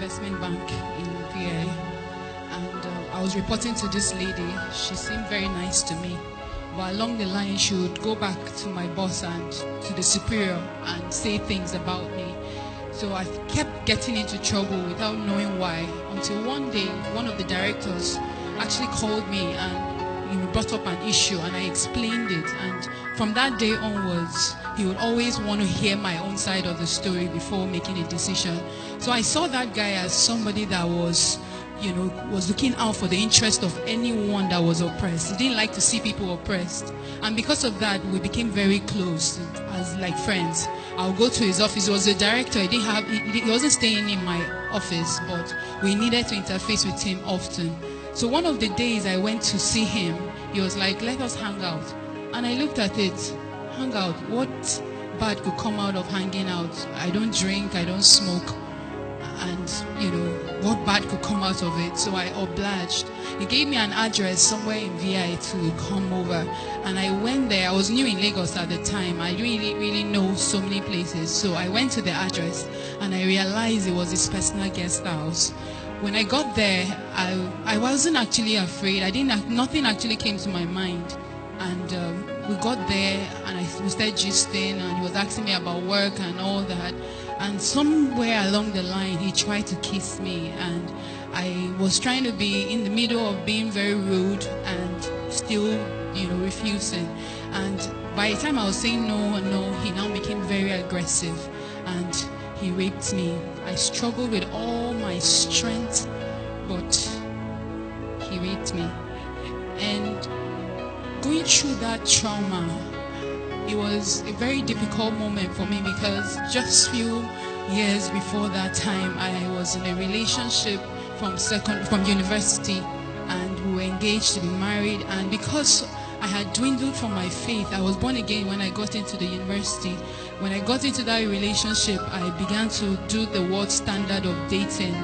investment bank in VA, and I was reporting to this lady. She seemed very nice to me, but along the line she would go back to my boss and to the superior and say things about me. So I kept getting into trouble without knowing why, until one day one of the directors actually called me and brought up an issue, and I explained it. And from that day onwards, he would always want to hear my own side of the story before making a decision. So I saw that guy as somebody that was looking out for the interest of anyone that was oppressed. He didn't like to see people oppressed. And because of that, we became very close as like friends. I'll go to his office. He was a director. He wasn't staying in my office, but we needed to interface with him often. So one of the days I went to see him, he was like, let us hang out. And I looked at it, hang out, what bad could come out of hanging out? I don't drink, I don't smoke. And what bad could come out of it? So I obliged. He gave me an address somewhere in VI to come over, and I went there. I was new in Lagos at the time. I didn't really know so many places. So I went to the address and I realized it was his personal guest house. When I got there, I wasn't actually afraid. Nothing actually came to my mind. And we got there and we started gisting, and he was asking me about work and all that. And somewhere along the line, he tried to kiss me, and I was trying to be in the middle of being very rude and still, refusing. And by the time I was saying no, he now became very aggressive, and he raped me. I struggled with all my strength, but he raped me. And going through that trauma, it was a very difficult moment for me, because just few years before that time, I was in a relationship from university, and we were engaged to be married. And because I had dwindled from my faith, I was born again when I got into the university. When I got into that relationship, I began to do the world standard of dating,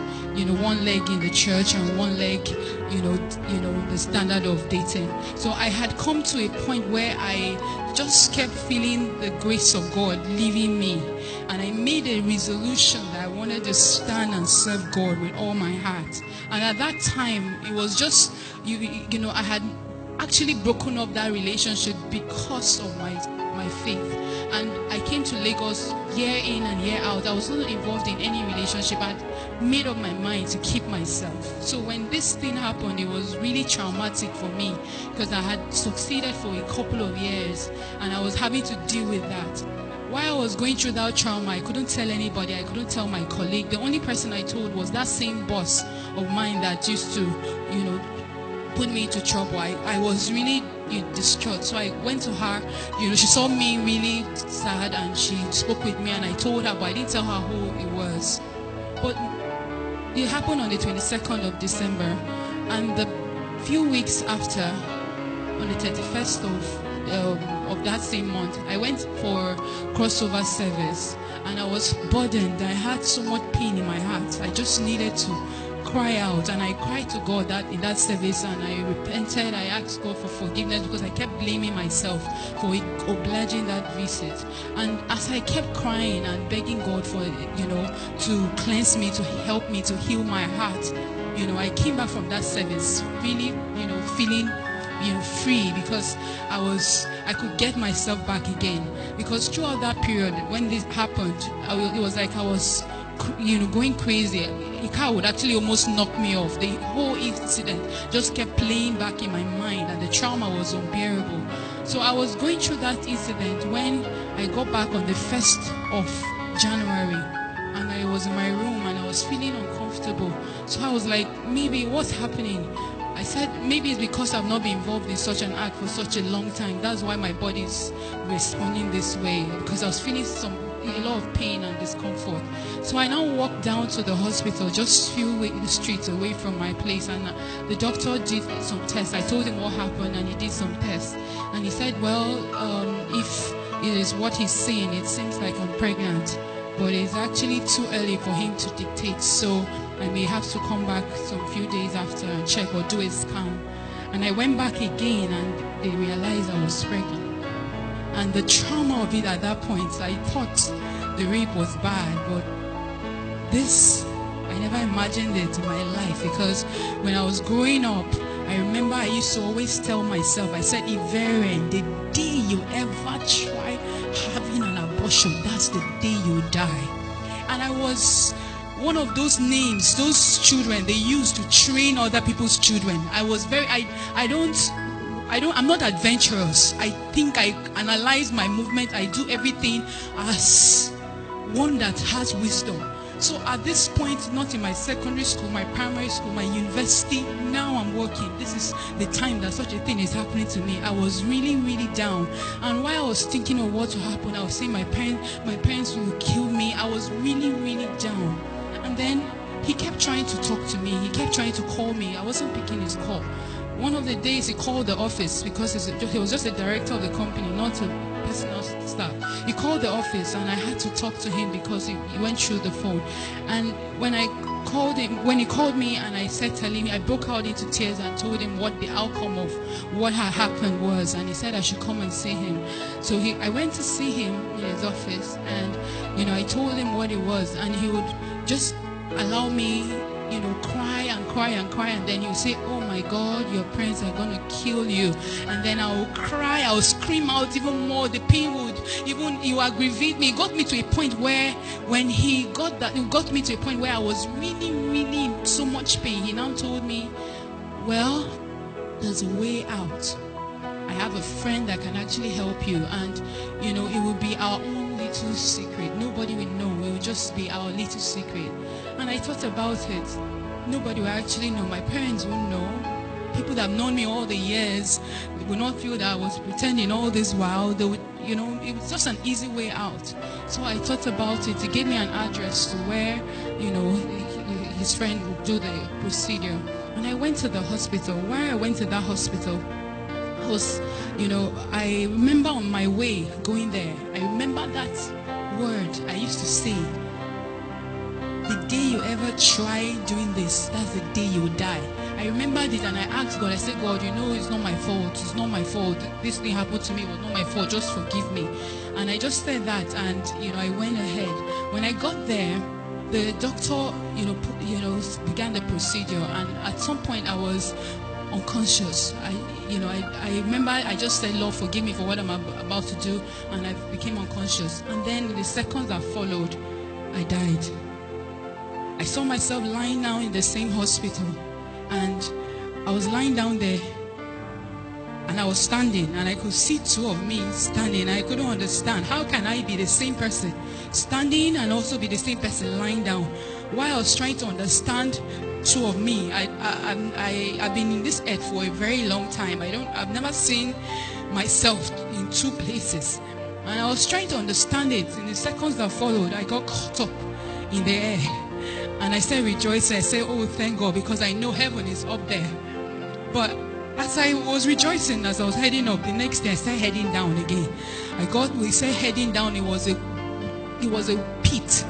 one leg in the church and one leg, the standard of dating. So I had come to a point where I just kept feeling the grace of God leaving me. And I made a resolution that I wanted to stand and serve God with all my heart. And at that time, it was just, I had actually broken up that relationship because of my faith. And I came to Lagos year in and year out. I was not involved in any relationship. I had made up my mind to keep myself. So when this thing happened, it was really traumatic for me, because I had succeeded for a couple of years and I was having to deal with that. While I was going through that trauma, I couldn't tell anybody. I couldn't tell my colleague. The only person I told was that same boss of mine that used to, put me into trouble. I was really distraught. So I went to her. She saw me really sad and she spoke with me, and I told her, but I didn't tell her who it was. But it happened on the 22nd of December, and the few weeks after, on the 31st of that same month, I went for crossover service, and I was burdened. I had so much pain in my heart. I just needed to cry out, and I cried to God that in that service, and I repented. I asked God for forgiveness, because I kept blaming myself for obliging that visit. And as I kept crying and begging God for to cleanse me, to help me, to heal my heart, I came back from that service really feeling free, because I could get myself back again. Because throughout that period when this happened, it was like I was going crazy. A car would actually almost knock me off. The whole incident just kept playing back in my mind, and the trauma was unbearable. So I was going through that incident when I got back on the 1st of January, and I was in my room and I was feeling uncomfortable. So I was like, maybe what's happening? I said, maybe it's because I've not been involved in such an act for such a long time. That's why my body's responding this way, because I was feeling a lot of pain and discomfort. So I now walked down to the hospital, just a few streets away from my place, and the doctor did some tests. I told him what happened, and he did some tests, and he said, well, if it is what he's saying, it seems like I'm pregnant, but it's actually too early for him to dictate, so I may have to come back some few days after and check or do a scan. And I went back again, and they realized I was pregnant. And the trauma of it at that point, I thought the rape was bad, but this, I never imagined it in my life, because when I was growing up, I remember I used to always tell myself, I said, Iveren, the day you ever try having an abortion, that's the day you die. And I was one of those names, those children they used to train other people's children. I was very, I'm not adventurous. I think I analyze my movement. I do everything as one that has wisdom. So at this point, not in my secondary school, my primary school, my university, now I'm working. This is the time that such a thing is happening to me. I was really, really down. And while I was thinking of what will happen, I was saying my parents will kill me. I was really, really down. And then he kept trying to talk to me. He kept trying to call me. I wasn't picking his call. One of the days he called the office, because he was just a director of the company, not a personal staff. He called the office and I had to talk to him because he went through the phone. And when he called me and I said, telling me, I broke out into tears and told him what the outcome of what had happened was. And he said I should come and see him. So I went to see him in his office, and I told him what it was, and he would just allow me cry and cry and cry, and then you say, oh my God, your parents are gonna kill you. And then I will cry, I will scream out even more. The pain would you aggravate me. It got me to a point where when it got me to a point where I was really, really in so much pain. He now told me, well, there's a way out. I have a friend that can actually help you, and it will be our own little secret. Nobody will know. It will just be our little secret. And I thought about it. Nobody will actually know. My parents won't know. People that have known me all the years will not feel that I was pretending all this while. They would, it was just an easy way out. So I thought about it. He gave me an address to where, his friend would do the procedure. And I went to the hospital. Why I went to that hospital was, I remember on my way going there, I remember that word I used to say. The day you ever try doing this, that's the day you die. I remembered it and I asked God, I said, God, it's not my fault. It's not my fault. This thing happened to me. It was not my fault. Just forgive me. And I just said that, and, I went ahead. When I got there, the doctor, began the procedure, and at some point I was unconscious. I remember I just said, Lord, forgive me for what I'm about to do, and I became unconscious. And then in the seconds that followed, I died. I saw myself lying down in the same hospital, and I was lying down there, and I was standing, and I could see two of me standing. I couldn't understand, how can I be the same person standing and also be the same person lying down? While I was trying to understand two of me, I've been in this earth for a very long time. I've never seen myself in two places, and I was trying to understand it. In the seconds that followed, I got caught up in the air. And I started rejoicing. I said, oh, thank God, because I know heaven is up there. But as I was rejoicing, as I was heading up, the next day I started heading down again. We said heading down, it was a pit.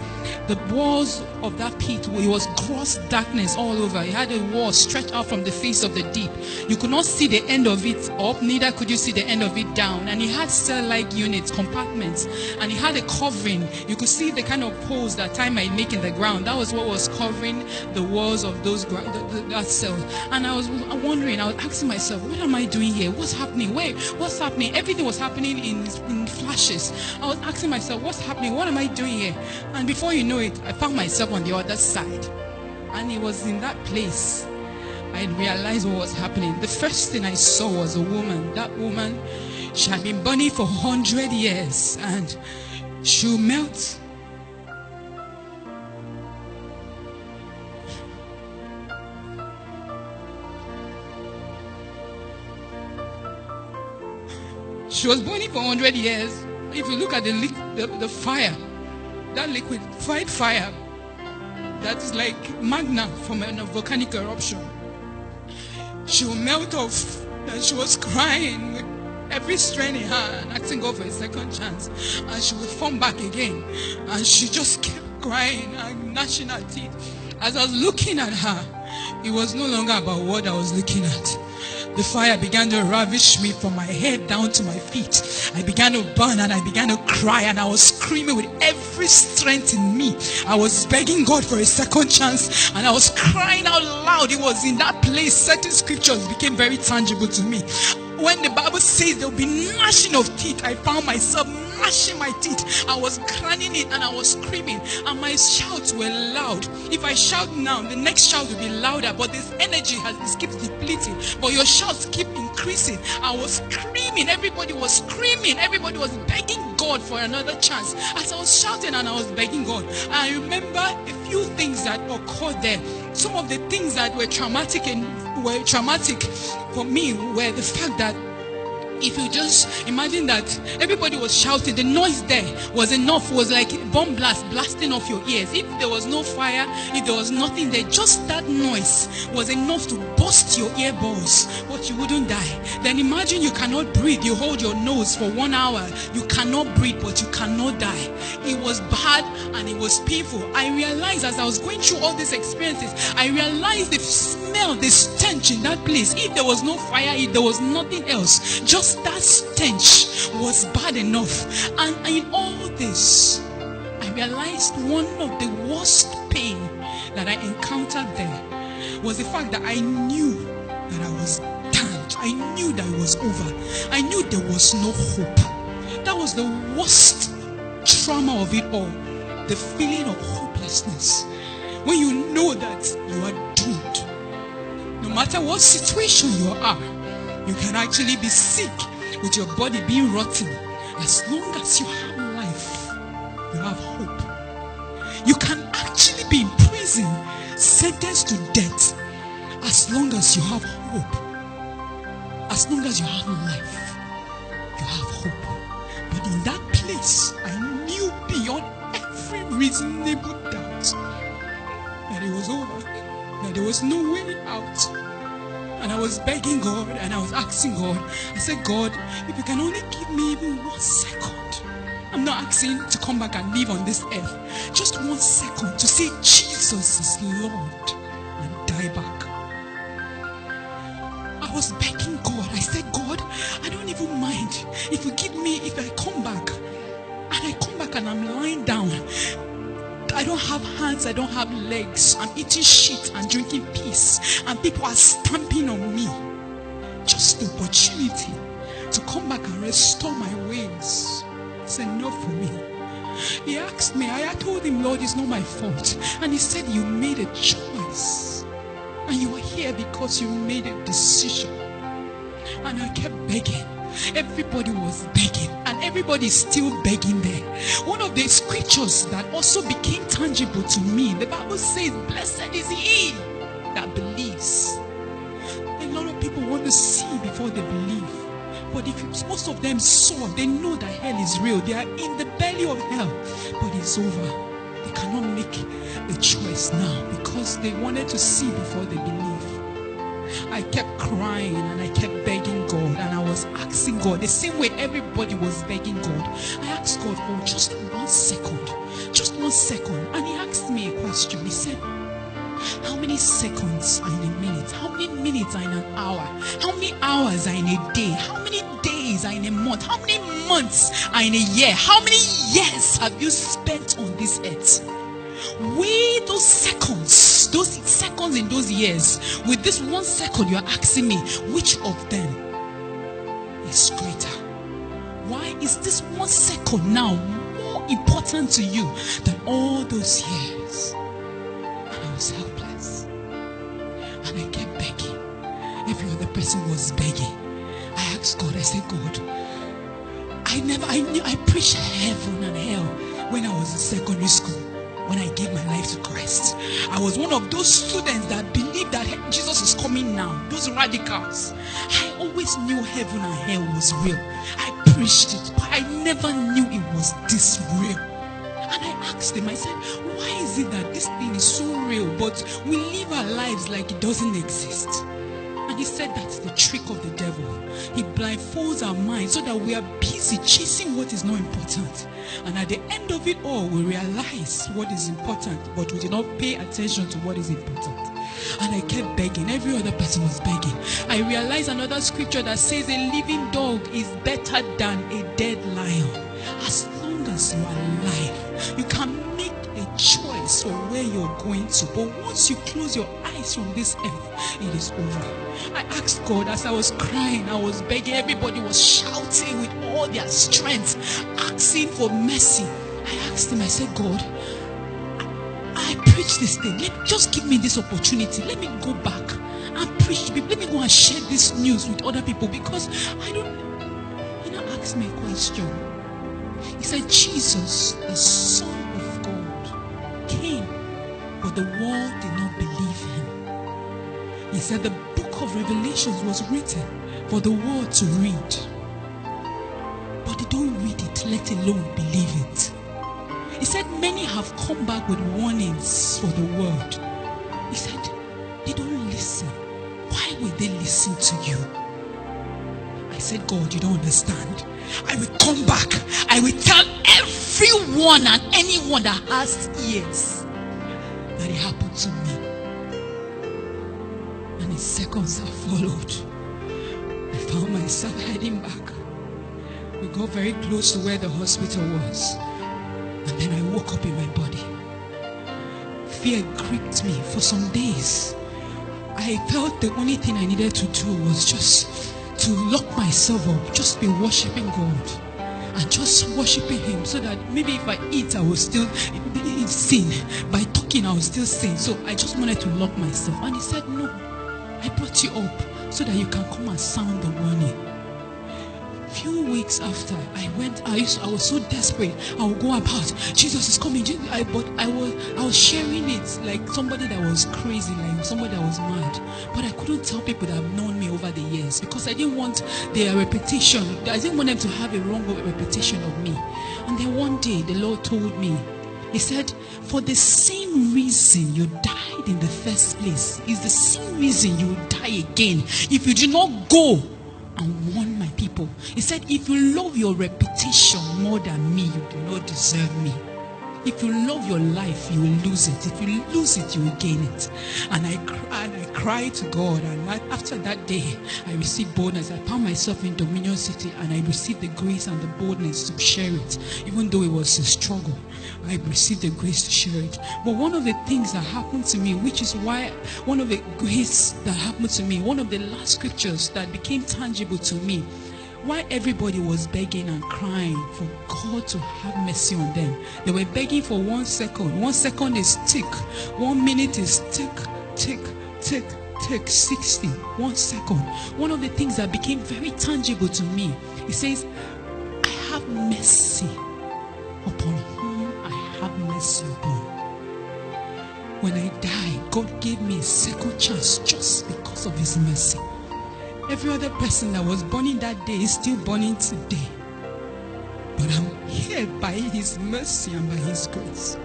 The walls of that pit, it was gross darkness all over. It had a wall stretched out from the face of the deep. You could not see the end of it up, neither could you see the end of it down. And it had cell-like units, compartments, and it had a covering. You could see the kind of holes that time might make in the ground. That was what was covering the walls of those that cell. And I was wondering, I was asking myself, what am I doing here? What's happening? What's happening? Everything was happening in flashes. I was asking myself, what's happening? What am I doing here? And before you know it, I found myself on the other side. And it was in that place I realized what was happening. The first thing I saw was a woman. That woman, she had been burning for 100 years, and she'll melt. She was burning for 100 years. If you look at the fire, that liquid fire, that is like magna from a volcanic eruption. She will melt off, and she was crying with every strength in her and asking God for a second chance, and she would fall back again, and she just kept crying and gnashing her teeth. As I was looking at her, it was no longer about what I was looking at. The fire began to ravish me from my head down to my feet. I began to burn and I began to cry, and I was screaming with every strength in me. I was begging God for a second chance, and I was crying out loud. It was in that place certain scriptures became very tangible to me. When the Bible says there will be gnashing of teeth, I found myself gnashing my teeth. I was grinding it and I was screaming, and my shouts were loud. If I shout now, the next shout will be louder, but this energy it keeps depleting, but your shouts keep increasing. I was screaming, everybody was screaming, everybody was begging God for another chance. As I was shouting and I was begging God, I remember a few things that occurred there. Some of the things that were traumatic for me were the fact that if you just imagine that everybody was shouting, the noise there was enough, was like a bomb blast blasting off your ears. If there was no fire, if there was nothing there, just that noise was enough to burst your earballs, but you wouldn't die. Then imagine you cannot breathe, you hold your nose for 1 hour, you cannot breathe, but you cannot die. It was bad and it was painful. I realized as I was going through all these experiences, I realized the smell, the stench in that place. If there was no fire, if there was nothing else, just that stench was bad enough. And in all this, I realized one of the worst pain that I encountered there was the fact that I knew that I was damned. I knew that it was over. I knew there was no hope. That was the worst trauma of it all. The feeling of hopelessness. When you know that you are doomed. No matter what situation you are, you can actually be sick with your body being rotten. As long as you have life, you have hope. You can actually be in prison, sentenced to death. As long as you have hope. As long as you have life, you have hope. But in that place, I knew beyond every reasonable doubt that it was over, that there was no way out. And I was begging God and I was asking God. I said, God, if you can only give me even 1 second. I'm not asking to come back and live on this earth. Just 1 second to say Jesus is Lord and die back. I was begging God. I said, God, I don't even mind if you give me, if I come back and I'm lying down. I don't have hands, I don't have legs. I'm eating shit and drinking piss, and people are stamping on me. Just the opportunity to come back and restore my ways. It's enough for me. He asked me, I told him, Lord, it's not my fault. And he said, you made a choice. And you are here because you made a decision. And I kept begging. Everybody was begging, and everybody is still begging there. One of the scriptures that also became tangible to me, the Bible says, blessed is he that believes. A lot of people want to see before they believe. But if most of them saw, they know that hell is real. They are in the belly of hell, but it's over. They cannot make a choice now because they wanted to see before they believe. I kept crying and I kept begging God, and I was asking God the same way everybody was begging God. I asked God for just 1 second, just 1 second, and he asked me a question. He said, how many seconds are in a minute? How many minutes are in an hour? How many hours are in a day? How many days are in a month? How many months are in a year? How many years have you spent on this earth? Weigh those seconds in those years. With this 1 second, you are asking me, which of them is greater? Why is this 1 second now more important to you than all those years? And I was helpless. And I kept begging. Every other person was begging. I asked God, I said, God, I preached heaven and hell when I was in secondary school. When I gave my life to Christ, I was one of those students that believed that Jesus is coming now. Those radicals. I always knew heaven and hell was real. I preached it, but I never knew it was this real. And I asked him, I said, why is it that this thing is so real, but we live our lives like it doesn't exist? And And he said that's the trick of the devil. He blindfolds our minds so that we are busy chasing what is not important. And at the end of it all, we realize what is important, but we did not pay attention to what is important. And I kept begging. Every other person was begging. I realized another scripture that says a living dog is better than a dead lion. As long as you are alive, you can make a choice for where you're going to. But once you close your eyes from this earth, it is over. I asked God as I was crying, I was begging. Everybody was shouting with all their strength, asking for mercy. I asked him, I said, God, I preach this thing. Just give me this opportunity. Let me go back and preach to people. Let me go and share this news with other people, because I don't. He now asked me a question. He said, Jesus, the Son of God, came, but the world did not believe him. He said the book of Revelations was written for the world to read, but they don't read it, let alone believe it. He said many have come back with warnings for the world. He said they don't listen. Why will they listen to you? I said, God, you don't understand. I will come back. I will tell everyone and anyone that has ears that it happened to me. And in seconds that followed, I found myself heading back. We got very close to where the hospital was. And then I woke up in my body. Fear gripped me for some days. I felt the only thing I needed to do was just to lock myself up, just be worshiping God and just worshiping him, so that maybe if I eat, I will still sin. By talking, I will still sin. So I just wanted to lock myself. And he said, no, I brought you up so that you can come and sound the warning. Few weeks after I was so desperate. I would go about, Jesus is coming. But I was sharing it like somebody that was crazy, like somebody that was mad. But I couldn't tell people that have known me over the years, because I didn't want their reputation. I didn't want them to have a wrong reputation of me. And then one day the Lord told me, he said, for the same reason you died in the first place is the same reason you will die again if you do not go and warn my people. He said, if you love your reputation more than me, you do not deserve me. If you love your life, you will lose it. If you lose it, you will gain it. And I cried to God. And after that day, I received boldness. I found myself in Dominion City, and I received the grace and the boldness to share it. Even though it was a struggle, I received the grace to share it. But one of the things that happened to me, which is why one of the grace that happened to me, one of the last scriptures that became tangible to me, why everybody was begging and crying for God to have mercy on them. They were begging for 1 second. 1 second is tick. 1 minute is tick, tick, tick, tick. 60. 1 second. One of the things that became very tangible to me, it says, I have mercy upon whom I have mercy upon. When I died, God gave me a second chance just because of his mercy. Every other person that was burning that day is still burning today. But I'm here by his mercy and by his grace.